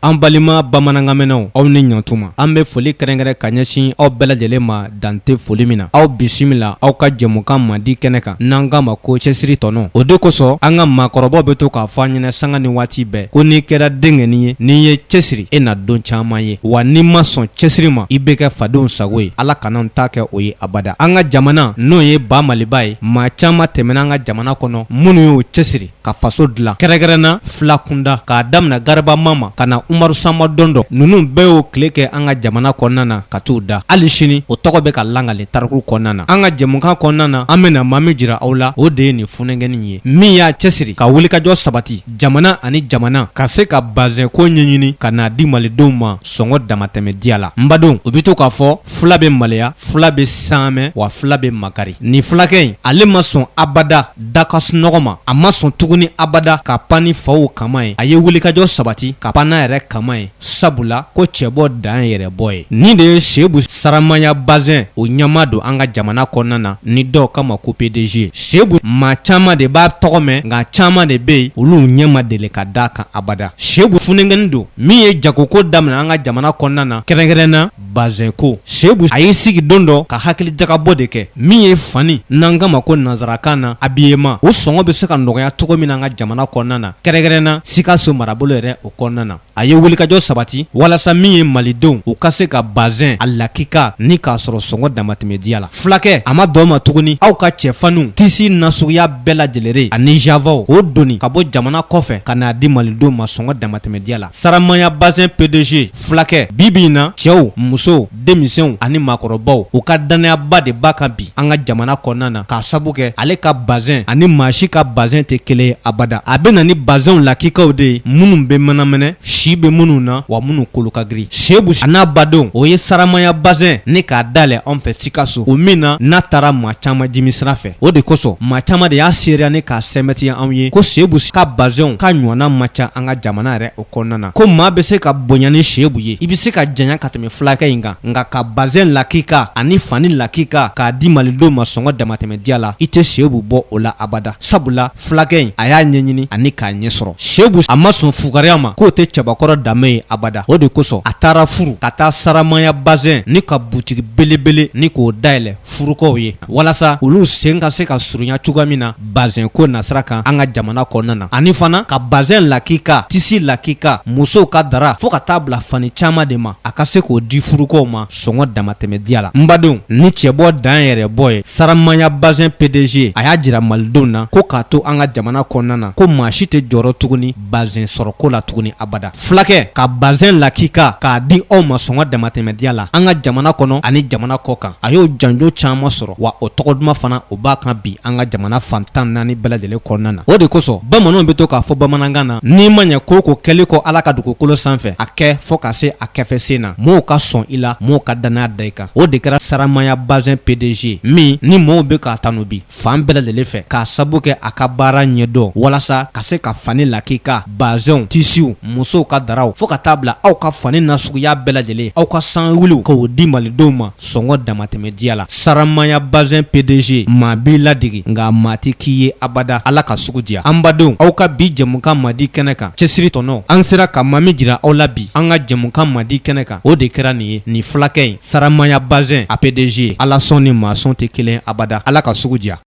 An balima bamanankamɛnnaw aw ni ɲantuma an bɛ foli kɛrɛnkɛrɛn ka ɲɛsin aw bɛɛ lajɛlen ma dante foli min na aw bisimila aw ka jɛmukan mandi kɛnɛ kan n'an k'a ma ko cɛsiri tɔnɔ o de kosɔn an ka maakɔrɔbaw bɛ to k'a fɔ an ɲɛna sanga ni waati bɛɛ ko n'i kɛra denkɛnin ye n'i ye cɛsiri e na don caman ye wa n'i ma sɔn cɛsiri ma i bɛ kɛ fadenw sago ye ala kana ta kɛ o ye abada an ka jamana n'o ye ba maliba ye maa caman tɛmɛna an ka jamana kɔnɔ minnu y'o cɛsiri ka faso dilan kɛrɛnkɛrɛnna fila kunda k'a daminɛ Garaba Mama ka na Umaru Sanba Dɔndɔ ninnu bɛɛ y'o tile kɛ an ka jamana kɔnɔna na ka t'u da hali sini o tɔgɔ bɛ ka langale tariku kɔnɔna na an ka jɛmukan kɔnɔna na an bɛna maa min jira aw la o de ye nin funɛnkɛnin ye min y'a cɛsiri ka wulikajɔ sabati jamana ani jamana ka se ka bazɛn ko ɲɛɲini ka n'a di malidenw ma sɔngɔ damatɛmɛ diya la n badenw u bɛ to k'a fɔ fila bɛ maloya fila bɛ saamɛ wa fila bɛ makari nin fulakɛ in ale ma sɔn abada dakasunɔgɔ ma a ma sɔn tuguni abada ka pan ni faw kama ye a ye wulikajɔ sabati ka pan n'a yɛrɛ kama ye sabula ko cɛbɔ dan yɛrɛ bɔ ye nin de ye Sebu Saramaya bazɛn o ɲɛma don an ka jamana kɔnɔna na ni dɔw kama ko PDG Sebu maa caman de b'a tɔgɔ mɛn nka caman de bɛ yen olu ɲɛma deli ka d'a kan abada Sebu funɛnkɛnin don min ye jagoko daminɛ an ka jamana kɔnɔna na kɛrɛnkɛrɛnna bazɛn ko Sebu a y'i sigi don dɔ ka hakili jagabɔ de kɛ min ye fani n'an kama ko nanzarakan na habillement o sɔngɔ bɛ se ka nɔgɔya cogo min na an ka jamana kɔnɔna na kɛrɛnkɛrɛnna Sikaso marabolo yɛrɛ o kɔnɔna na a ye wulikajɔ sabati walasa min ye malidenw u ka se ka bazɛn a lakika ni k'a sɔrɔ sɔngɔ damatɛmɛ diya la fulakɛ a ma dɔn ma tuguni aw ka cɛfaniw tisi nasuguya bɛɛ lajɛlen ani javaw o doni ka bɔ jamana kɔfɛ ka n'a di malidenw ma sɔngɔ damatɛmɛ diya la Saramaya bazɛn PDG fulakɛ bibi in na cɛw musow denmisɛnw ani maakɔrɔbaw u ka danayaba de b'a kan bi an ka jamana kɔnɔna na k'a sabu kɛ ale ka bazɛn ani maa si ka bazɛn tɛ kelen ye abada a bɛ na ni bazɛnw lakikaw de ye minnu bɛ mɛnamɛnɛ si bɛ minnu na wa minnu kolo ka girin Sebu a n'a badenw o ye Saramaya bazɛn ne k'a dayɛlɛ anw fɛ Sikaso o min na n'a taara maa caman jimi sira fɛ o de kosɔn maa caman de y'a seereya ne k'a sɛmɛtiya anw ye ko Sebu ka bazɛnw ka ɲɔgɔnna ma ca an ka jamana yɛrɛ o kɔnɔna na ko maa bɛ se ka bonya ni Sebu ye i bɛ se ka janya ka tɛmɛ fulakɛ in kan nka ka bazɛn lakika ani fani lakika k'a di malidenw ma sɔngɔ damatɛmɛ diya la i tɛ Sebu bɔ o la abada sabula fulakɛ in a y'a ɲɛɲini ani k'a ɲɛ sɔrɔ Sebu a ma sɔn fugariya ma k'o tɛ cɛbakɔrɔ danbe ye abada o de kosɔn a taara furu ka taa Saramaya bazɛn ni ka butigi belebele ni k'o dayɛlɛ furukaw ye walasa olu sen ka se ka surunya cogoya min na bazɛn ko nasira kan an ka jamana kɔnɔna na ani fana ka bazɛn lakika tisi lakika musow ka dara fo ka taa bila fani caman de ma a ka se k'o di furukaw ma sɔngɔ damatɛmɛ diya la n badenw ni cɛbɔ dan yɛrɛ bɔ ye Saramaya bazɛn PDG a y'a jira malidenw na ko k'a to an ka jamana kɔnɔna na ko maa si tɛ jɔrɔ tuguni bazɛn sɔrɔko la tuguni abada fulakɛ ka bazɛn lakika k'a di aw ma sɔngɔ damatɛmɛ diya la an ka jamana kɔnɔ ani jamana kɔ kan a y'o janjo caman sɔrɔ wa o tɔgɔ duman fana o b'a kan bi an ka jamana fantan naani bɛɛ lajɛlen kɔnɔna na o de kosɔn bamananw bɛ to k'a fɔ bamanankan na n'i ma ɲɛ ko ko kɛli kɔ ala ka dugukolo sanfɛ a kɛ fɔ ka se a kɛfɛ sen na mɔɔw ka sɔn i la mɔɔw ka danaya da i kan o de kɛra Saramaya bazɛn PDG min ni mɔɔw bɛ k'a tanu bi fan bɛɛ lajɛlen fɛ k'a sabu kɛ a ka baara ɲɛdɔn walasa ka se ka fani lakika bazɛnw tisiw musow ka daraw fo ka taa bila aw ka fani nasuguya bɛɛ lajɛlen aw ka sanwuliw k'o di malidenw ma sɔngɔ damatɛmɛ diya la Saramaya bazɛn PDG maa b'i ladege nka maa tɛ k'i ye abada ala ka sugu diya an badenw aw ka bi jɛmukan mandi kɛnɛ kan cɛsiri tɔnɔ an sera ka maa min jira aw la bi an ka jɛmukan mandi kɛnɛ kan o de kɛra nin ye nin fulakɛ in Saramaya bazɛn a PDG ala sɔn ni maa sɔn tɛ kelen abada ala ka sugu diya